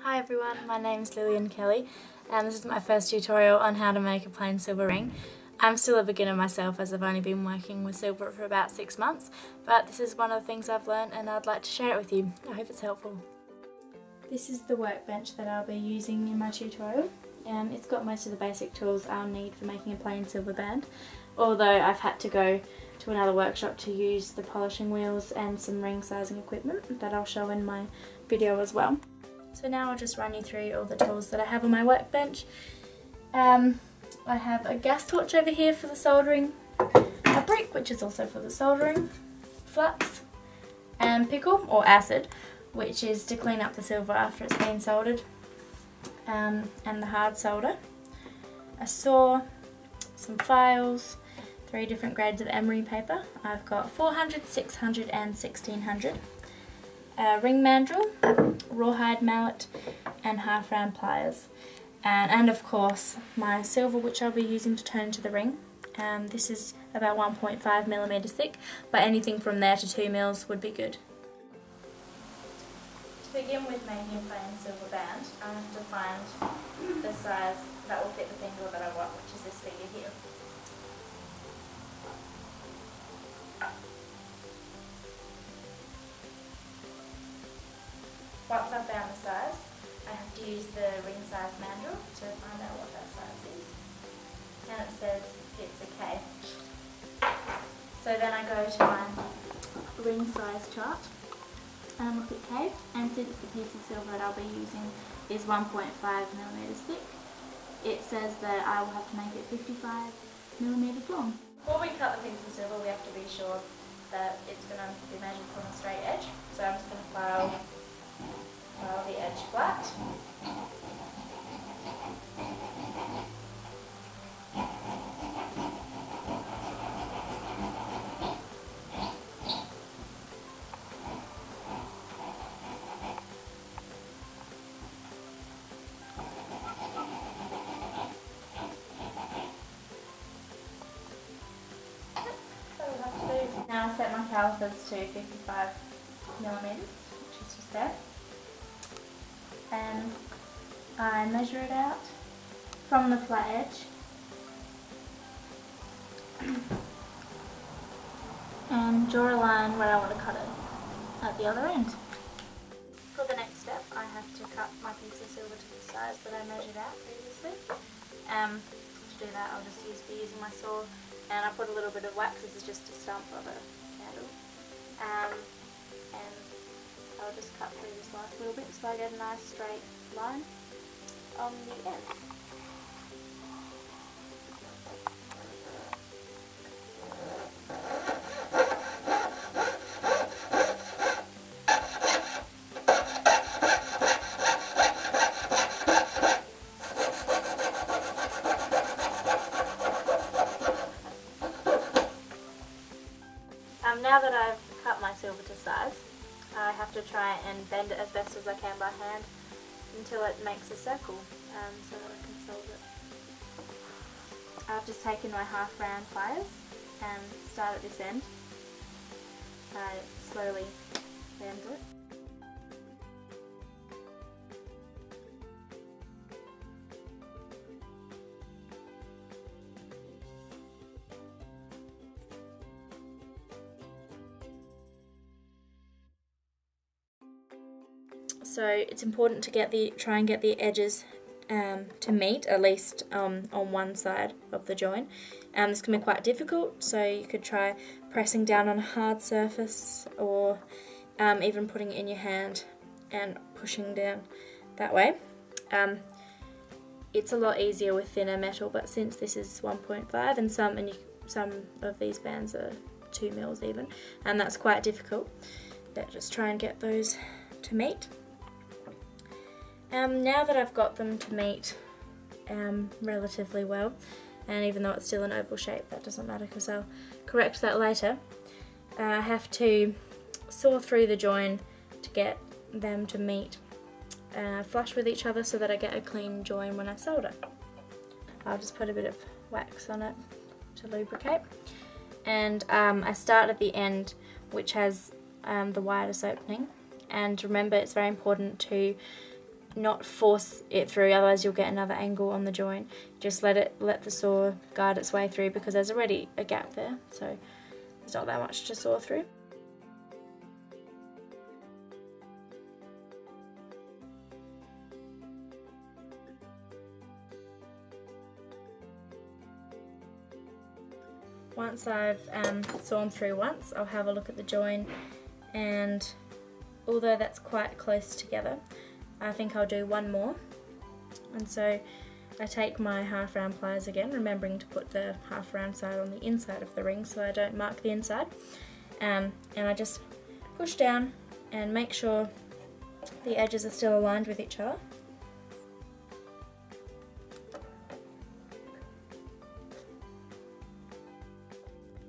Hi everyone, my name is Lillian Kelly and this is my first tutorial on how to make a plain silver ring. I'm still a beginner myself as I've only been working with silver for about 6 months, but this is one of the things I've learned and I'd like to share it with you. I hope it's helpful. This is the workbench that I'll be using in my tutorial. It's got most of the basic tools I'll need for making a plain silver band, although I've had to go to another workshop to use the polishing wheels and some ring sizing equipment that I'll show in my video as well. So now I'll just run you through all the tools that I have on my workbench. I have a gas torch over here for the soldering, a brick which is also for the soldering, flux, and pickle or acid which is to clean up the silver after it's been soldered, and the hard solder, a saw, some files, 3 different grades of emery paper. I've got 400, 600 and 1600. A ring mandrel, rawhide mallet and half round pliers, and of course my silver which I'll be using to turn into the ring. This is about 1.5mm thick, but anything from there to 2 mils would be good. To begin with making a plain silver band, I have to find the size that will fit the finger that I want, which is this figure here. Once I've found the size, I have to use the ring size mandrel to find out what that size is. And it says it's a K. So then I go to my ring size chart and look at K, and since the piece of silver that I'll be using is 1.5mm thick, it says that I will have to make it 55mm long. Before we cut the piece of silver, we have to be sure that it's going to be measured from a straight edge. So I'm just going to file the edge flat. Now I set my calipers to 55mm, which is just there. And I measure it out from the flat edge and draw a line where I want to cut it at the other end. For the next step, I have to cut my piece of silver to the size that I measured out previously. To do that, I'll just be using my saw, and I put a little bit of wax. This is just a stump of a candle. And I'll just cut through this last little bit so I get a nice straight line on the end. Now that I've cut my silver to size, I have to try and bend it as best as I can by hand until it makes a circle, so that I can solder it. I've just taken my half round pliers and start at this end. I slowly bend it. So it's important to try and get the edges to meet, at least on one side of the join. This can be quite difficult, so you could try pressing down on a hard surface, or even putting it in your hand and pushing down that way. It's a lot easier with thinner metal, but since this is 1.5 and some of these bands are 2 mils even, and that's quite difficult. But just try and get those to meet. Now that I've got them to meet relatively well, and even though it's still an oval shape, that doesn't matter because I'll correct that later, I have to saw through the join to get them to meet flush with each other so that I get a clean join when I solder. I'll just put a bit of wax on it to lubricate, and I start at the end which has the widest opening, and remember it's very important to not force it through, otherwise you'll get another angle on the joint. Just let the saw guide its way through, because there's already a gap there, so there's not that much to saw through. Once I've sawn through once, I'll have a look at the join, and although that's quite close together, I think I'll do one more. And so I take my half round pliers again, remembering to put the half round side on the inside of the ring so I don't mark the inside, and I just push down and make sure the edges are still aligned with each other.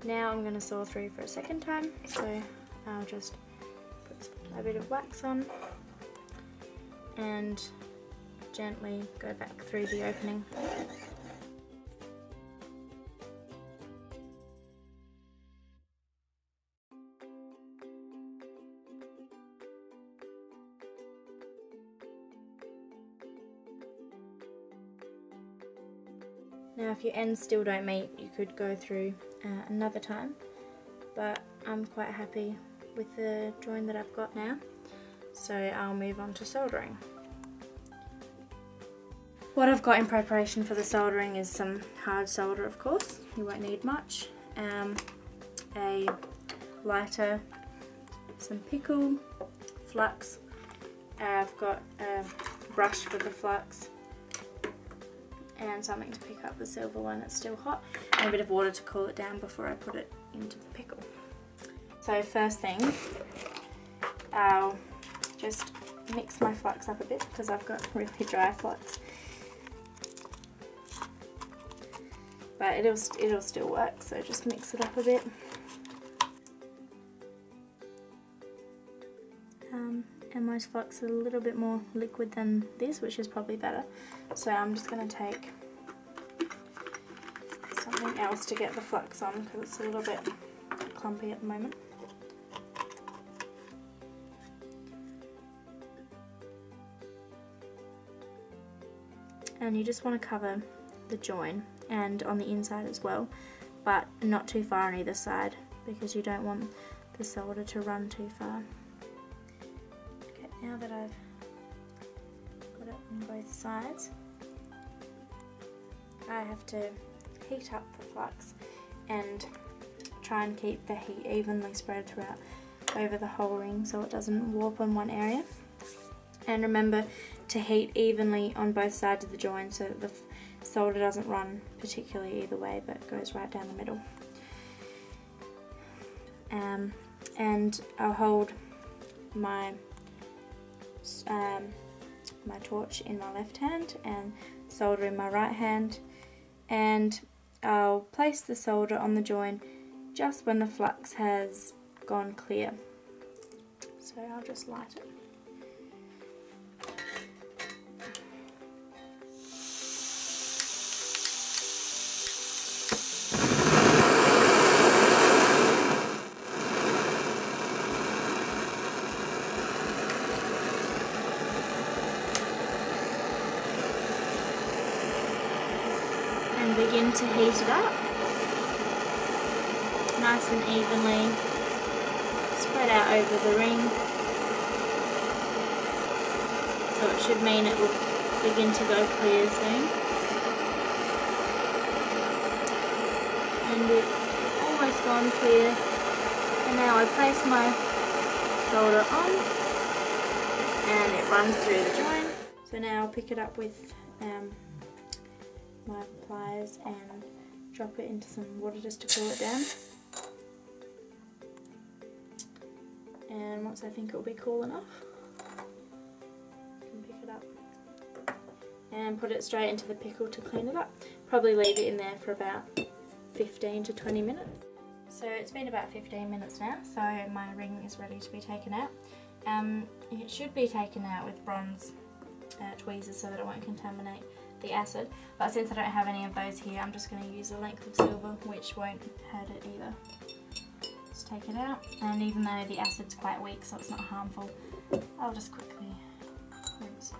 Now I'm going to saw through for a second time, so I'll just put a bit of wax on and gently go back through the opening. Now if your ends still don't meet, you could go through another time, but I'm quite happy with the join that I've got now, so I'll move on to soldering. What I've got in preparation for the soldering is some hard solder, of course. You won't need much. A lighter, some pickle, flux. I've got a brush for the flux, and something to pick up the silver when it's still hot, and a bit of water to cool it down before I put it into the pickle. So first thing, I'll just mix my flux up a bit because I've got really dry flux. But it'll still work, so just mix it up a bit. And most flux are a little bit more liquid than this, which is probably better. So I'm just going to take something else to get the flux on because it's a little bit clumpy at the moment. And you just want to cover the join and on the inside as well, but not too far on either side because you don't want the solder to run too far. Okay, now that I've got it on both sides, I have to heat up the flux and try and keep the heat evenly spread throughout over the whole ring so it doesn't warp on one area. And remember to heat evenly on both sides of the join so that the solder doesn't run particularly either way but goes right down the middle. And I'll hold my my torch in my left hand and solder in my right hand, and I'll place the solder on the join just when the flux has gone clear. So I'll just light it. And begin to heat it up nice and evenly, spread out over the ring, so it should mean it will begin to go clear soon. And it's almost gone clear, and now I place my solder on and it runs through the join. So now I'll pick it up with my pliers and drop it into some water just to cool it down. And once I think it will be cool enough, I can pick it up and put it straight into the pickle to clean it up. Probably leave it in there for about 15 to 20 minutes. So it's been about 15 minutes now, so my ring is ready to be taken out. It should be taken out with bronze tweezers so that it won't contaminate the acid, but since I don't have any of those here, I'm just going to use a length of silver, which won't hurt it either. Just take it out, and even though the acid's quite weak so it's not harmful, I'll just quickly rinse it.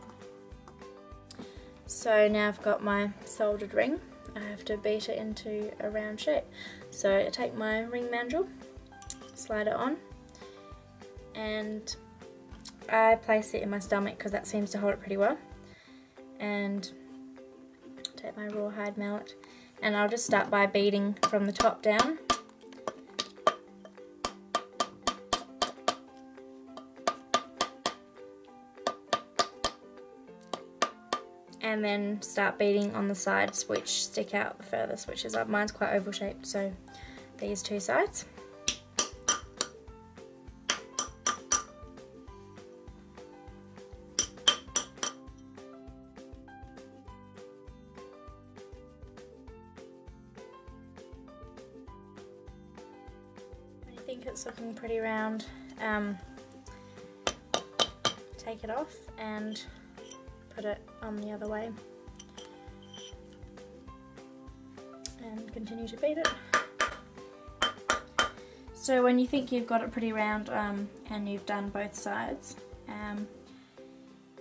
So now I've got my soldered ring. I have to beat it into a round shape. So I take my ring mandrel, slide it on, and I place it in my stomach because that seems to hold it pretty well. And take my rawhide mallet, and I'll just start by beating from the top down. And then start beating on the sides which stick out the furthest, which is mine's quite oval shaped, so these two sides. When you think it's looking pretty round, take it off and put it on the other way and continue to beat it. So when you think you've got it pretty round and you've done both sides,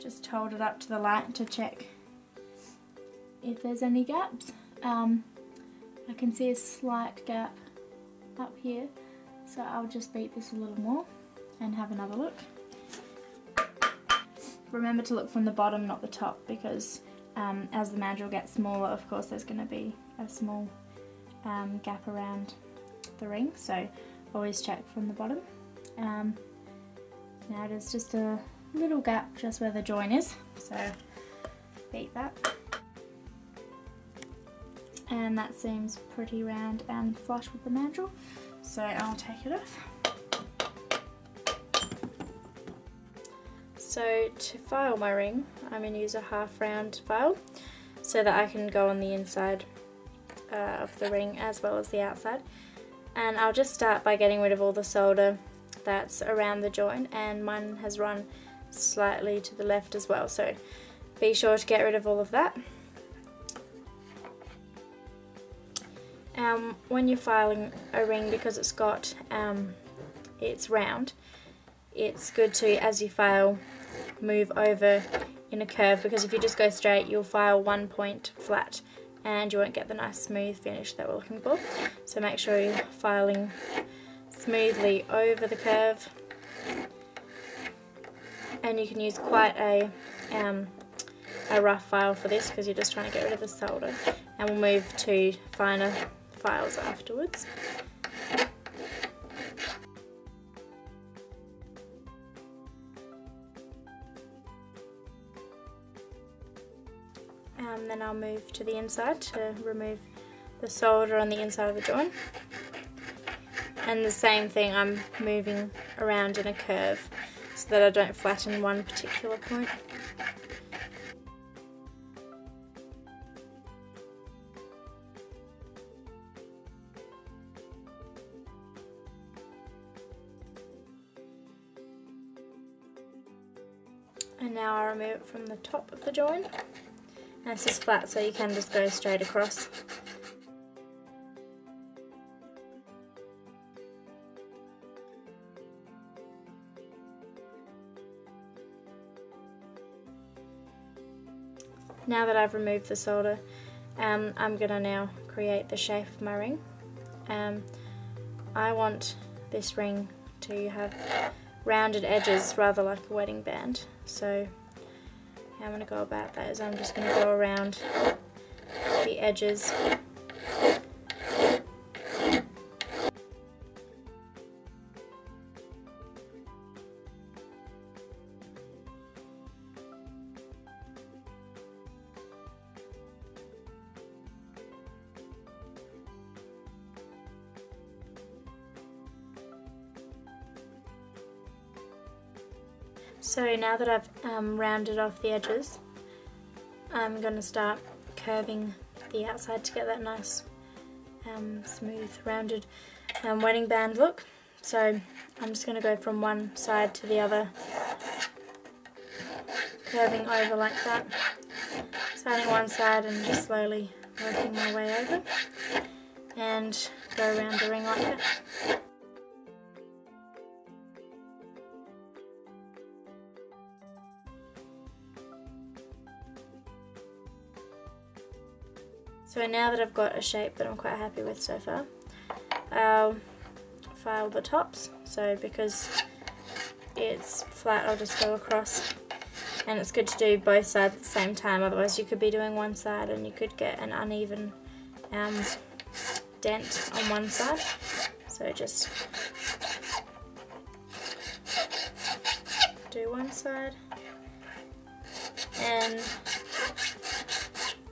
just hold it up to the light to check if there's any gaps. I can see a slight gap up here, so I'll just beat this a little more and have another look. Remember to look from the bottom, not the top, because as the mandrel gets smaller, of course there's going to be a small gap around the ring, so always check from the bottom. Now there's just a little gap just where the join is, so beat that. And that seems pretty round and flush with the mandrel, so I'll take it off. So to file my ring, I'm going to use a half round file so that I can go on the inside of the ring as well as the outside. And I'll just start by getting rid of all the solder that's around the join, and mine has run slightly to the left as well, so be sure to get rid of all of that. When you're filing a ring, because it's got it's round, it's good to, as you file, move over in a curve, because if you just go straight you'll file one point flat and you won't get the nice smooth finish that we're looking for. So make sure you're filing smoothly over the curve, and you can use quite a rough file for this because you're just trying to get rid of the solder, and we'll move to finer files afterwards. Then I'll move to the inside to remove the solder on the inside of the join. And the same thing, I'm moving around in a curve so that I don't flatten one particular point. And now I remove it from the top of the join. And this is flat, so you can just go straight across. Now that I've removed the solder, I'm going to now create the shape of my ring. I want this ring to have rounded edges, rather like a wedding band. So how I'm going to go about that is I'm just going to go around the edges . So now that I've rounded off the edges, I'm going to start curving the outside to get that nice smooth rounded wedding band look. So I'm just going to go from one side to the other, curving over like that, starting one side and just slowly working my way over, and go around the ring like that. So now that I've got a shape that I'm quite happy with so far, I'll file the tops. So because it's flat, I'll just go across, and it's good to do both sides at the same time, otherwise you could be doing one side and you could get an uneven dent on one side. So just do one side, and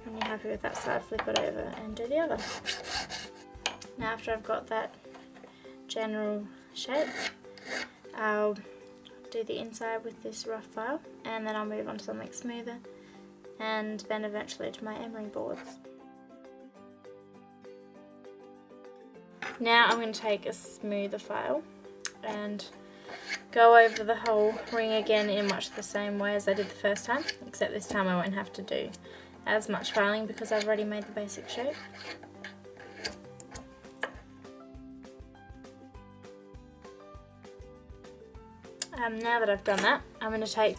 when you're happy with that side, flip it over and do the other. Now after I've got that general shape, I'll do the inside with this rough file, and then I'll move on to something smoother, and then eventually to my emery boards. Now I'm going to take a smoother file and go over the whole ring again in much the same way as I did the first time, except this time I won't have to do as much filing because I've already made the basic shape. Now that I've done that, I'm going to take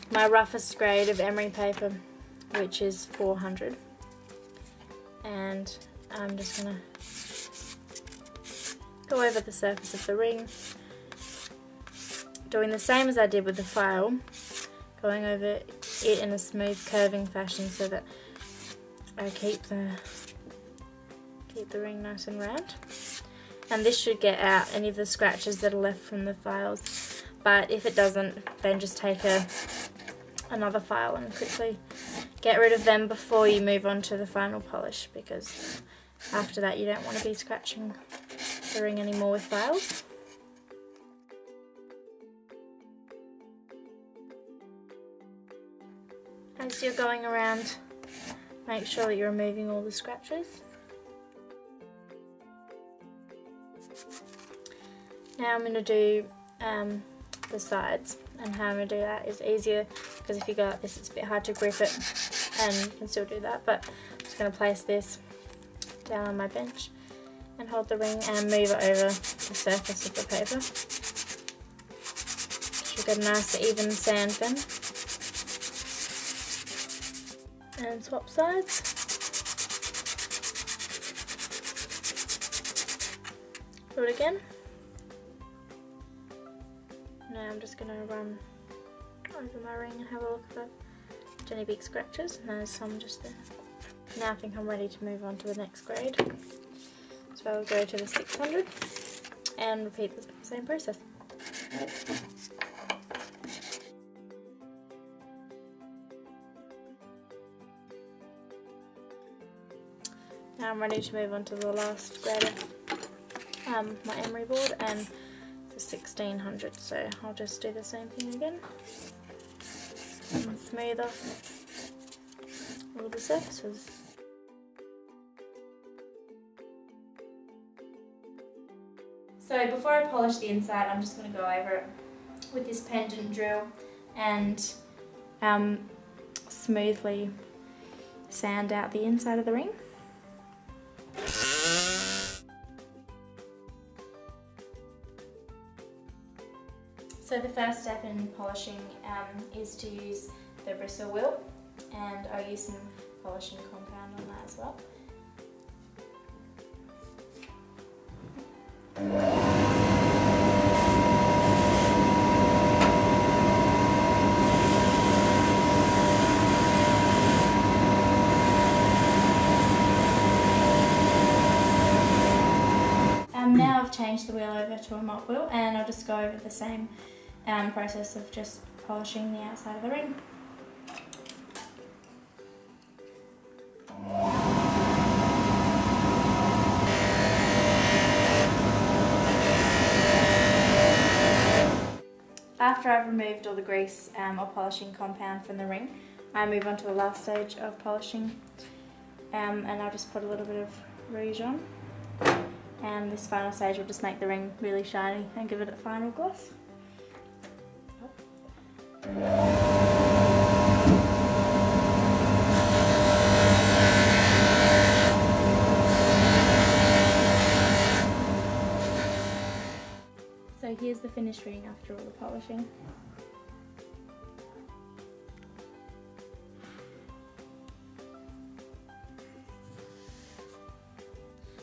my roughest grade of emery paper, which is 400, and I'm just going to go over the surface of the ring, doing the same as I did with the file, going over it in a smooth curving fashion so that I keep the ring nice and round. And this should get out any of the scratches that are left from the files, but if it doesn't, then just take another file and quickly get rid of them before you move on to the final polish, because after that you don't want to be scratching the ring anymore with files. As you're going around, make sure that you're removing all the scratches. Now I'm going to do the sides, and how I'm going to do that is easier because if you go like this it's a bit hard to grip it, and you can still do that, but I'm just going to place this down on my bench and hold the ring and move it over the surface of the paper. Should get a nice even sand then. And swap sides. Do it again. Now I'm just going to run over my ring and have a look for any big scratches, and there's some just there. Now I think I'm ready to move on to the next grade. So I'll go to the 600 and repeat the same process. Now I'm ready to move on to the last grade of my emery board, and the 1600, so I'll just do the same thing again and smooth off all the surfaces. So before I polish the inside, I'm just going to go over it with this pendant drill and smoothly sand out the inside of the ring. So the first step in polishing is to use the bristle wheel, and I'll use some polishing compound on that as well. Now I've changed the wheel over to a mop wheel, and I'll just go over the same process of just polishing the outside of the ring. After I've removed all the grease or polishing compound from the ring, I move on to the last stage of polishing, and I'll just put a little bit of rouge on. And this final stage will just make the ring really shiny and give it a final gloss. So here's the finished ring after all the polishing.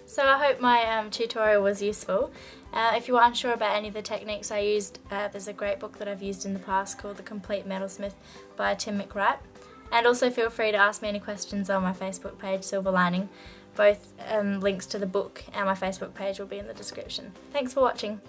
So I hope my tutorial was useful. If you are unsure about any of the techniques I used, there's a great book that I've used in the past called The Complete Metalsmith by Tim McWright. And also feel free to ask me any questions on my Facebook page, Silver Lining. Both links to the book and my Facebook page will be in the description. Thanks for watching.